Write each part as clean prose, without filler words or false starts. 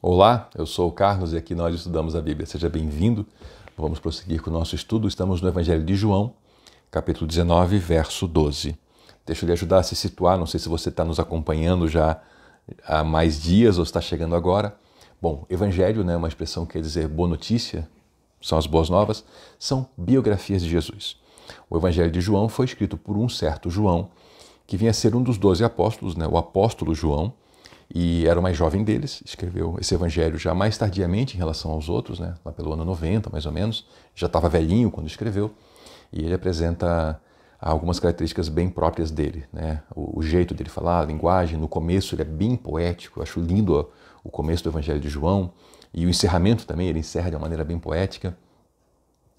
Olá, eu sou o Carlos e aqui nós estudamos a Bíblia. Seja bem-vindo. Vamos prosseguir com o nosso estudo. Estamos no Evangelho de João, capítulo 19, verso 12. Deixa eu lhe ajudar a se situar. Não sei se você está nos acompanhando já há mais dias ou está chegando agora. Bom, Evangelho, né, uma expressão que quer dizer boa notícia, são as boas novas, são biografias de Jesus. O Evangelho de João foi escrito por um certo João, que vinha a ser um dos 12 apóstolos, né, o apóstolo João, e era o mais jovem deles, escreveu esse evangelho já mais tardiamente em relação aos outros, né? Lá pelo ano 90, mais ou menos, já estava velhinho quando escreveu, e ele apresenta algumas características bem próprias dele, né? O jeito dele falar, a linguagem, no começo ele é bem poético, eu acho lindo o começo do evangelho de João, e o encerramento também, ele encerra de uma maneira bem poética,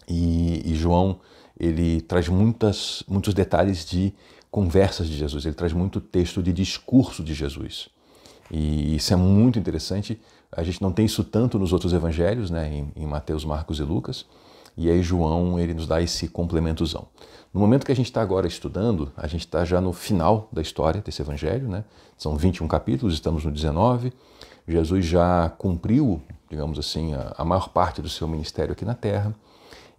e João, ele traz muitos detalhes de conversas de Jesus, ele traz muito texto de discurso de Jesus. E isso é muito interessante, a gente não tem isso tanto nos outros evangelhos, né, em Mateus, Marcos e Lucas, e aí João ele nos dá esse complementozão. No momento que a gente está agora estudando, a gente está já no final da história desse evangelho, né? São 21 capítulos, estamos no 19, Jesus já cumpriu, digamos assim, a maior parte do seu ministério aqui na Terra,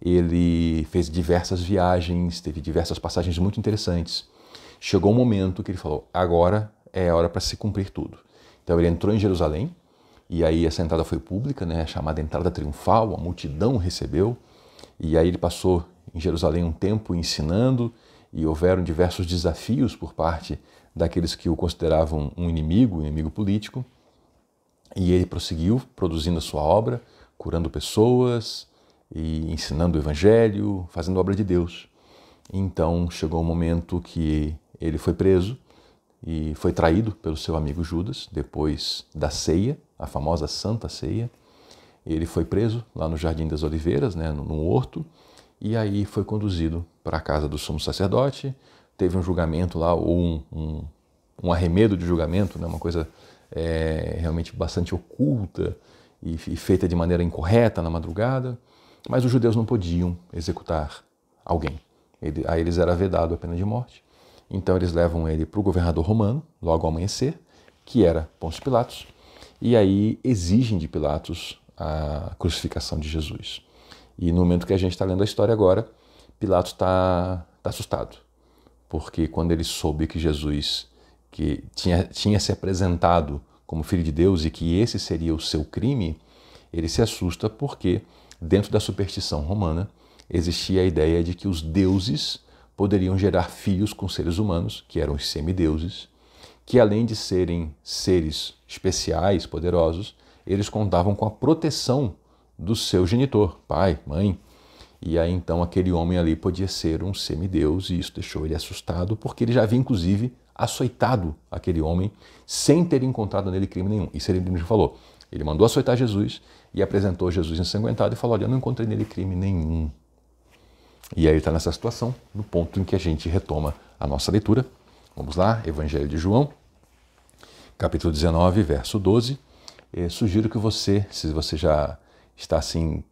ele fez diversas viagens, teve diversas passagens muito interessantes. Chegou um momento que ele falou, agora é a hora para se cumprir tudo. Então ele entrou em Jerusalém, e aí essa entrada foi pública, né, chamada entrada triunfal, a multidão recebeu, e aí ele passou em Jerusalém um tempo ensinando, e houveram diversos desafios por parte daqueles que o consideravam um inimigo político, e ele prosseguiu produzindo a sua obra, curando pessoas, e ensinando o evangelho, fazendo a obra de Deus. Então chegou um momento que ele foi preso, e foi traído pelo seu amigo Judas, depois da ceia, a famosa Santa Ceia. Ele foi preso lá no Jardim das Oliveiras, né, num horto, e aí foi conduzido para a casa do sumo sacerdote, teve um julgamento lá, ou um arremedo de julgamento, né, uma coisa realmente bastante oculta e feita de maneira incorreta na madrugada, mas os judeus não podiam executar alguém. A eles era vedado a pena de morte. Então eles levam ele para o governador romano, logo ao amanhecer, que era Pôncio Pilatos, e aí exigem de Pilatos a crucificação de Jesus. E no momento que a gente está lendo a história agora, Pilatos está assustado, porque quando ele soube que Jesus que tinha se apresentado como Filho de Deus e que esse seria o seu crime, ele se assusta porque dentro da superstição romana existia a ideia de que os deuses poderiam gerar filhos com seres humanos, que eram os semideuses, que além de serem seres especiais, poderosos, eles contavam com a proteção do seu genitor, pai, mãe. E aí então aquele homem ali podia ser um semideus, e isso deixou ele assustado, porque ele já havia inclusive açoitado aquele homem sem ter encontrado nele crime nenhum. Isso ele mesmo falou. Ele mandou açoitar Jesus e apresentou Jesus ensanguentado e falou, olha, eu não encontrei nele crime nenhum. E aí ele está nessa situação, no ponto em que a gente retoma a nossa leitura. Vamos lá, Evangelho de João, capítulo 19, verso 12. Sugiro que você, se você já está assim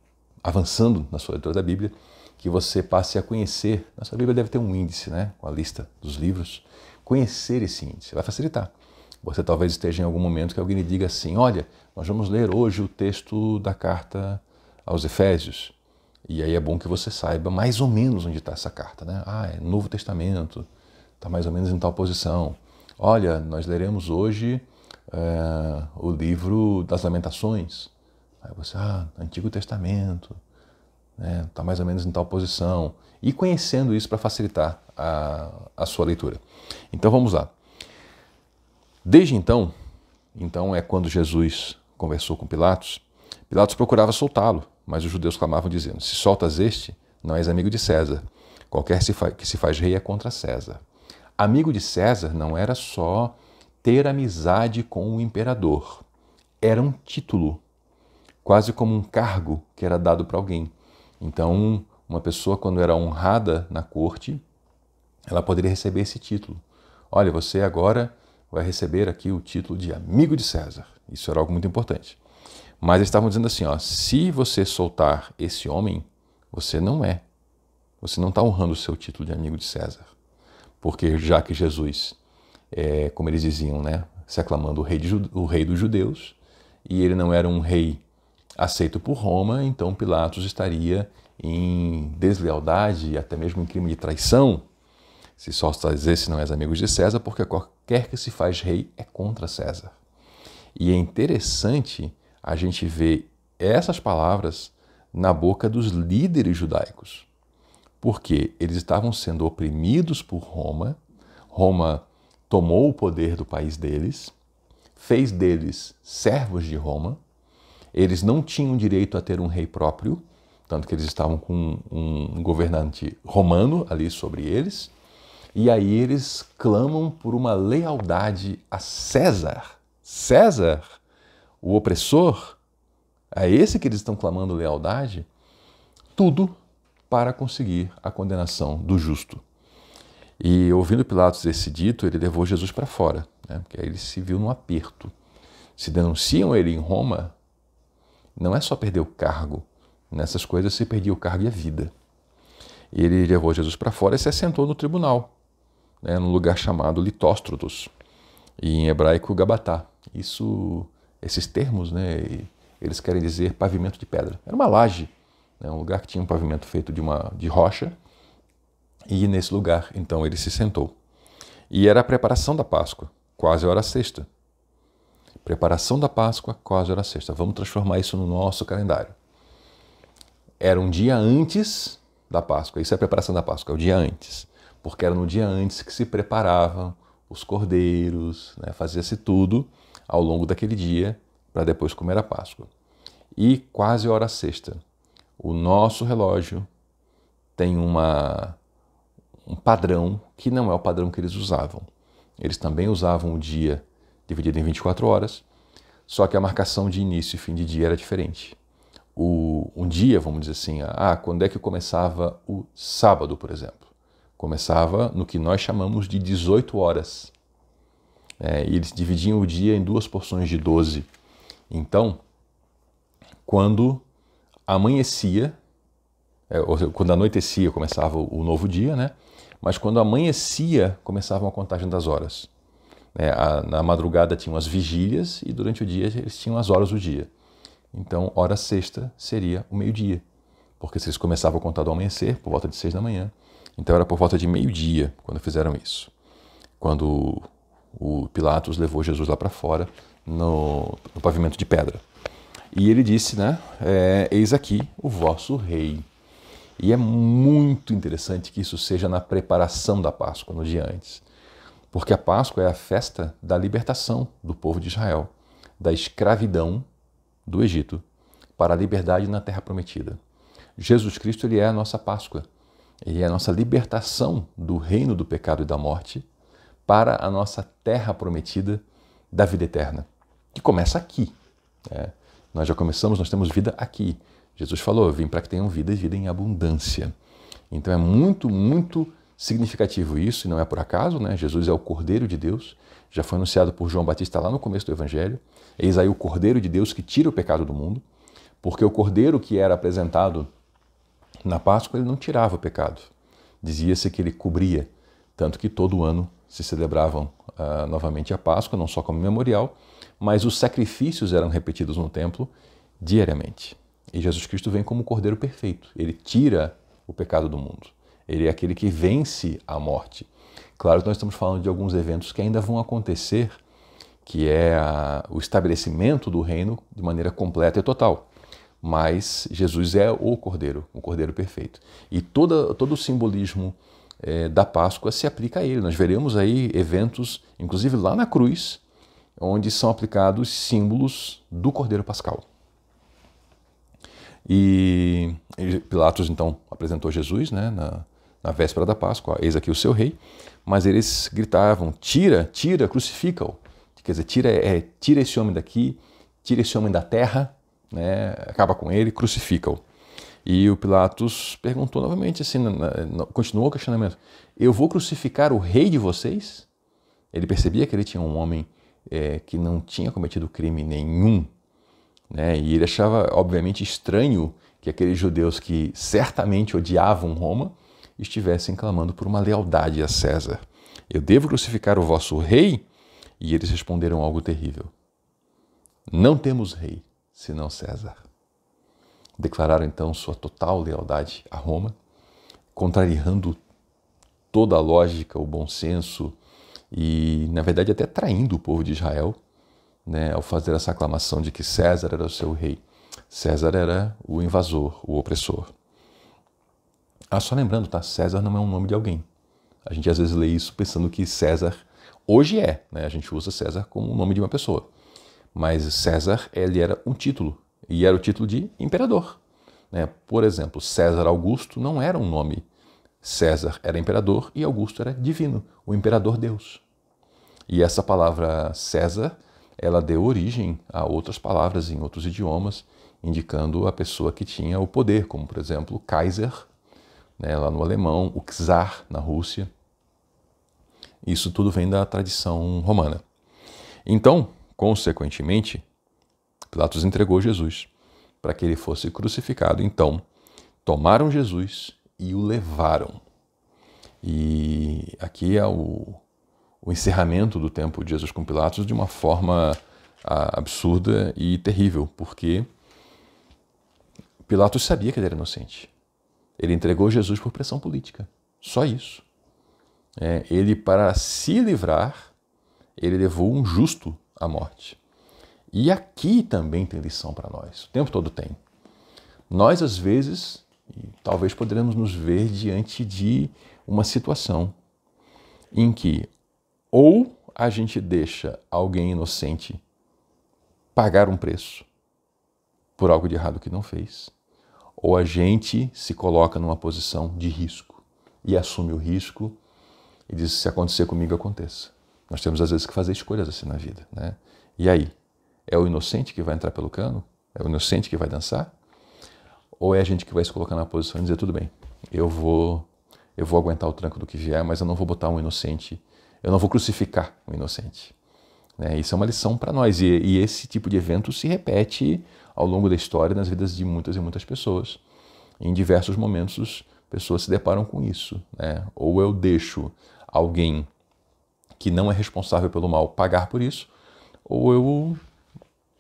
avançando na sua leitura da Bíblia, que você passe a conhecer, a sua Bíblia deve ter um índice, né, com a lista dos livros, conhecer esse índice, vai facilitar. Você talvez esteja em algum momento que alguém lhe diga assim, olha, nós vamos ler hoje o texto da carta aos Efésios. E aí é bom que você saiba mais ou menos onde está essa carta, né? É Novo Testamento, está mais ou menos em tal posição. Olha, nós leremos hoje o livro das Lamentações. Aí você, Antigo Testamento, né? Está mais ou menos em tal posição. E conhecendo isso para facilitar a sua leitura. Então vamos lá. Desde então é quando Jesus conversou com Pilatos, Pilatos procurava soltá-lo, mas os judeus clamavam dizendo, se soltas este, não és amigo de César. Qualquer que se faz rei é contra César. Amigo de César não era só ter amizade com o imperador. Era um título, quase como um cargo que era dado para alguém. Então, uma pessoa, quando era honrada na corte, ela poderia receber esse título. Olha, você agora vai receber aqui o título de amigo de César. Isso era algo muito importante. Mas eles estavam dizendo assim, se você soltar esse homem, você não está honrando o seu título de amigo de César. Porque já que Jesus, como eles diziam, né, se aclamando o rei dos judeus, e ele não era um rei aceito por Roma, então Pilatos estaria em deslealdade e até mesmo em crime de traição, se só dizer se não és amigo de César, porque qualquer que se faz rei é contra César. E é interessante a gente ver essas palavras na boca dos líderes judaicos, porque eles estavam sendo oprimidos por Roma. Roma tomou o poder do país deles, fez deles servos de Roma, eles não tinham direito a ter um rei próprio, tanto que eles estavam com um governante romano ali sobre eles, e aí eles clamam por uma lealdade a César. César, o opressor, a esse que eles estão clamando lealdade, tudo para conseguir a condenação do justo. E ouvindo Pilatos esse dito, ele levou Jesus para fora, né? Porque aí ele se viu num aperto. Se denunciam ele em Roma, não é só perder o cargo. Nessas coisas se perdia o cargo e a vida. E ele levou Jesus para fora e se assentou no tribunal, né? Num lugar chamado Litóstrotos, e em hebraico Gabatá. Esses termos, né? Eles querem dizer pavimento de pedra. Era uma laje, né? Um lugar que tinha um pavimento feito de rocha. E nesse lugar, então, ele se sentou. E era a preparação da Páscoa, quase a hora sexta. Preparação da Páscoa, quase a hora sexta. Vamos transformar isso no nosso calendário. Era um dia antes da Páscoa. Isso é a preparação da Páscoa, é o dia antes. Porque era no dia antes que se preparavam os cordeiros, né? Fazia-se tudo ao longo daquele dia para depois comer a Páscoa. E quase a hora sexta. O nosso relógio tem um padrão que não é o padrão que eles usavam. Eles também usavam o dia dividido em 24 horas, só que a marcação de início e fim de dia era diferente. Um dia, vamos dizer assim, quando é que começava o sábado, por exemplo? Começava no que nós chamamos de 18 horas. E eles dividiam o dia em duas porções de 12. Então, quando amanhecia, quando anoitecia começava o novo dia, né? Mas quando amanhecia começava a contagem das horas. Na madrugada tinham as vigílias e durante o dia eles tinham as horas do dia. Então, hora sexta seria o meio-dia, porque se eles começavam a contar do amanhecer, por volta de 6 da manhã, então era por volta de meio-dia quando fizeram isso. Quando o Pilatos levou Jesus lá para fora, no pavimento de pedra. E ele disse, né, eis aqui o vosso rei. E é muito interessante que isso seja na preparação da Páscoa, no dia antes. Porque a Páscoa é a festa da libertação do povo de Israel, da escravidão do Egito, para a liberdade na Terra Prometida. Jesus Cristo, ele é a nossa Páscoa. Ele é a nossa libertação do reino do pecado e da morte para a nossa Terra Prometida da vida eterna, que começa aqui. Nós já começamos, nós temos vida aqui. Jesus falou, eu vim para que tenham vida e vida em abundância. Então é muito, muito significativo isso, e não é por acaso, né? Jesus é o Cordeiro de Deus, já foi anunciado por João Batista lá no começo do Evangelho. Eis aí o Cordeiro de Deus que tira o pecado do mundo, porque o Cordeiro que era apresentado na Páscoa, ele não tirava o pecado. Dizia-se que ele cobria, tanto que todo ano se celebravam novamente a Páscoa, não só como memorial, mas os sacrifícios eram repetidos no templo diariamente. E Jesus Cristo vem como o Cordeiro perfeito. Ele tira o pecado do mundo. Ele é aquele que vence a morte. Claro que nós estamos falando de alguns eventos que ainda vão acontecer, que é o estabelecimento do reino de maneira completa e total. Mas Jesus é o Cordeiro perfeito. E todo o simbolismo da Páscoa se aplica a ele. Nós veremos aí eventos, inclusive lá na cruz, onde são aplicados símbolos do Cordeiro Pascal. E Pilatos, então, apresentou Jesus, né, na véspera da Páscoa, eis aqui o seu rei, mas eles gritavam, tira, crucifica-o. Quer dizer, tira esse homem daqui, tira esse homem da terra, né, acaba com ele, crucifica-o. E o Pilatos perguntou novamente, assim, continuou o questionamento, eu vou crucificar o rei de vocês? Ele percebia que ele tinha um homem que não tinha cometido crime nenhum, né? E ele achava, obviamente, estranho que aqueles judeus que certamente odiavam Roma estivessem clamando por uma lealdade a César. Eu devo crucificar o vosso rei? E eles responderam algo terrível. Não temos rei, senão César. Declararam então sua total lealdade a Roma, contrariando toda a lógica, o bom senso e, na verdade, até traindo o povo de Israel, né, ao fazer essa aclamação de que César era o seu rei. César era o invasor, o opressor. Só lembrando, tá? César não é um nome de alguém. A gente às vezes lê isso pensando que César, hoje né? A gente usa César como o nome de uma pessoa. Mas César, ele era um título, e era o título de imperador, né? Por exemplo, César Augusto não era um nome. César era imperador e Augusto era divino, o imperador Deus. E essa palavra César, ela deu origem a outras palavras em outros idiomas, indicando a pessoa que tinha o poder, como por exemplo Kaiser, né, lá no alemão, o czar na Rússia. Isso tudo vem da tradição romana. Então, consequentemente, Pilatos entregou Jesus para que ele fosse crucificado. Então, tomaram Jesus e o levaram. E aqui é o encerramento do tempo de Jesus com Pilatos de uma forma absurda e terrível, porque Pilatos sabia que ele era inocente. Ele entregou Jesus por pressão política. Só isso. Ele, para se livrar, ele levou um justo à morte. E aqui também tem lição para nós. O tempo todo tem. Nós, às vezes, talvez poderemos nos ver diante de uma situação em que ou a gente deixa alguém inocente pagar um preço por algo de errado que não fez, ou a gente se coloca numa posição de risco e assume o risco e diz, se acontecer comigo, aconteça. Nós temos às vezes que fazer escolhas assim na vida, né? E aí? É o inocente que vai entrar pelo cano? É o inocente que vai dançar? Ou é a gente que vai se colocar na posição e dizer, tudo bem, eu vou aguentar o tranco do que vier, mas eu não vou botar um inocente, eu não vou crucificar um inocente. Isso é uma lição para nós. E esse tipo de evento se repete ao longo da história nas vidas de muitas e muitas pessoas. Em diversos momentos, pessoas se deparam com isso, né? Ou eu deixo alguém que não é responsável pelo mal pagar por isso, ou eu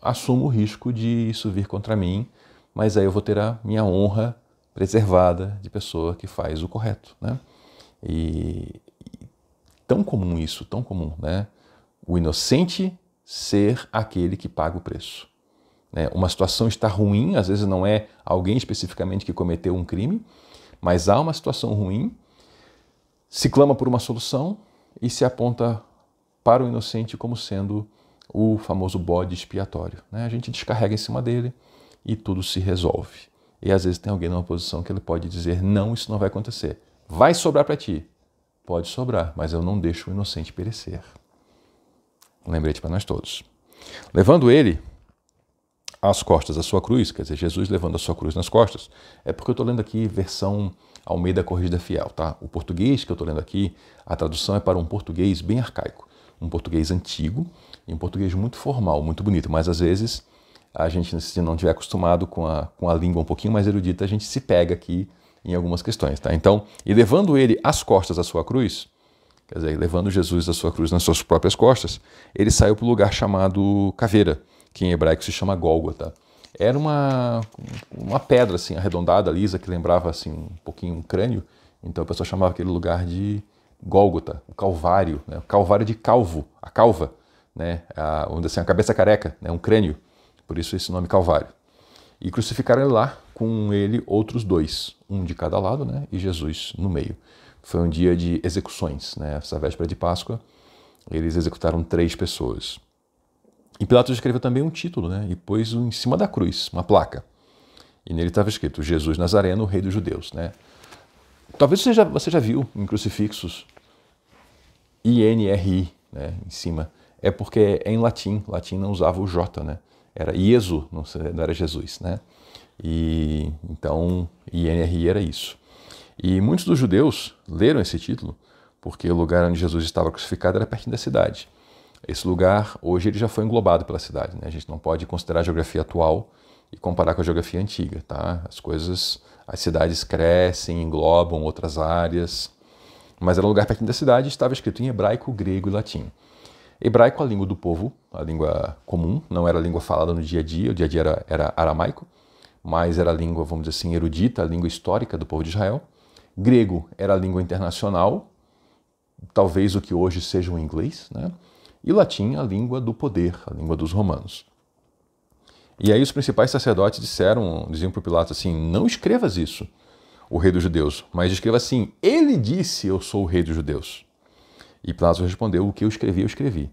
assumo o risco de isso vir contra mim, mas aí eu vou ter a minha honra preservada de pessoa que faz o correto, né? E tão comum isso, tão comum, né? O inocente ser aquele que paga o preço. Uma situação está ruim, às vezes não é alguém especificamente que cometeu um crime, mas há uma situação ruim, se clama por uma solução e se aponta para o inocente como sendo o famoso bode expiatório. A gente descarrega em cima dele e tudo se resolve. E às vezes tem alguém numa posição que ele pode dizer, não, isso não vai acontecer. Vai sobrar para ti. Pode sobrar, mas eu não deixo o inocente perecer. Um lembrete para nós todos. Levando ele às costas da sua cruz, quer dizer, Jesus levando a sua cruz nas costas, é porque eu estou lendo aqui versão Almeida Corrigida Fiel, tá? O português que eu estou lendo aqui, a tradução é para um português bem arcaico, um português antigo e um português muito formal, muito bonito, mas às vezes a gente, se não estiver acostumado com a língua um pouquinho mais erudita, a gente se pega aqui em algumas questões, tá? Então, e levando ele às costas da sua cruz, quer dizer, levando Jesus a sua cruz nas suas próprias costas, ele saiu para o lugar chamado Caveira, que em hebraico se chama Gólgota. Era uma pedra assim, arredondada, lisa, que lembrava assim, um pouquinho um crânio, então a pessoa chamava aquele lugar de Gólgota, o Calvário, né? O Calvário de Calvo, a calva, né? Onde assim, a cabeça careca, né? Um crânio, por isso esse nome Calvário. E crucificaram ele lá, com ele outros dois, um de cada lado, né? E Jesus no meio. Foi um dia de execuções, né? Essa véspera de Páscoa, eles executaram 3 pessoas. E Pilatos escreveu também um título, né? E pôs em cima da cruz, uma placa. E nele estava escrito, Jesus Nazareno, Rei dos Judeus, né? Talvez você já viu em crucifixos INRI, né? Em cima. É porque é em latim. Latim não usava o J, né? Era Iesu, não era Jesus, né? E então INRI era isso. E muitos dos judeus leram esse título porque o lugar onde Jesus estava crucificado era pertinho da cidade. Esse lugar, hoje, ele já foi englobado pela cidade, né? A gente não pode considerar a geografia atual e comparar com a geografia antiga, tá? As cidades crescem, englobam outras áreas, mas era um lugar pertinho da cidade e estava escrito em hebraico, grego e latim. Hebraico, a língua do povo, a língua comum, não era a língua falada no dia a dia, o dia a dia era aramaico, mas era a língua, vamos dizer assim, erudita, a língua histórica do povo de Israel. Grego era a língua internacional, talvez o que hoje seja o inglês, né? E latim, a língua do poder, a língua dos romanos. E aí os principais sacerdotes diziam para Pilatos assim, não escrevas isso, o rei dos judeus, mas escreva assim, ele disse, eu sou o rei dos judeus. E Pilatos respondeu, o que eu escrevi.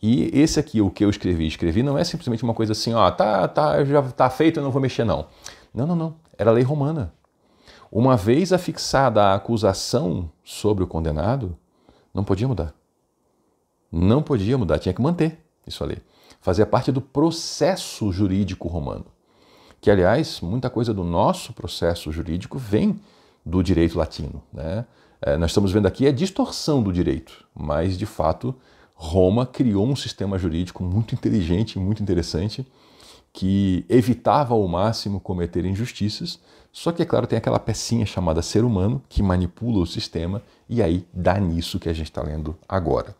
E esse aqui, o que eu escrevi, não é simplesmente uma coisa assim, ó, já tá feito, eu não vou mexer não. Não. Era a lei romana. Uma vez afixada a acusação sobre o condenado, não podia mudar. Não podia mudar, tinha que manter isso ali. Fazia parte do processo jurídico romano. Que, aliás, muita coisa do nosso processo jurídico vem do direito latino, né? Nós estamos vendo aqui a distorção do direito, mas, de fato, Roma criou um sistema jurídico muito inteligente, muito interessante, que evitava ao máximo cometer injustiças, só que, é claro, tem aquela pecinha chamada ser humano que manipula o sistema e aí dá nisso que a gente está lendo agora.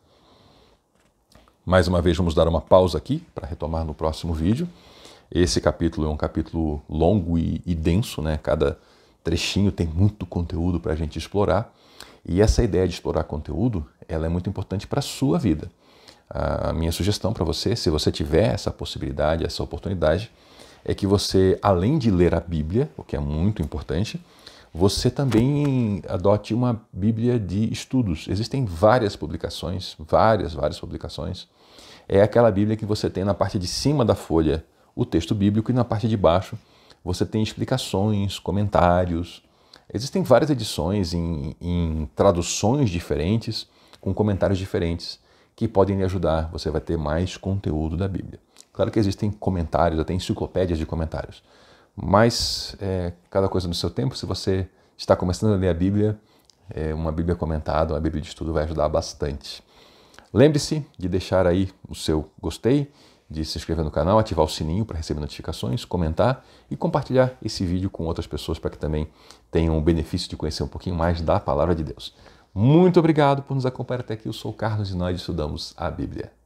Mais uma vez, vamos dar uma pausa aqui para retomar no próximo vídeo. Esse capítulo é um capítulo longo e denso, né? Cada trechinho tem muito conteúdo para a gente explorar. E essa ideia de explorar conteúdo, ela é muito importante para a sua vida. A minha sugestão para você, se você tiver essa possibilidade, essa oportunidade, é que você, além de ler a Bíblia, o que é muito importante, você também adote uma Bíblia de estudos. Existem várias publicações, várias publicações. É aquela Bíblia que você tem na parte de cima da folha o texto bíblico e na parte de baixo você tem explicações, comentários. Existem várias edições em traduções diferentes, com comentários diferentes, que podem lhe ajudar. Você vai ter mais conteúdo da Bíblia. Claro que existem comentários, até enciclopédias de comentários. Mas cada coisa no seu tempo. Se você está começando a ler a Bíblia, uma Bíblia comentada, uma Bíblia de estudo vai ajudar bastante. Lembre-se de deixar aí o seu gostei, de se inscrever no canal, ativar o sininho para receber notificações, comentar e compartilhar esse vídeo com outras pessoas para que também tenham o benefício de conhecer um pouquinho mais da Palavra de Deus. Muito obrigado por nos acompanhar até aqui. Eu sou o Carlos e nós estudamos a Bíblia.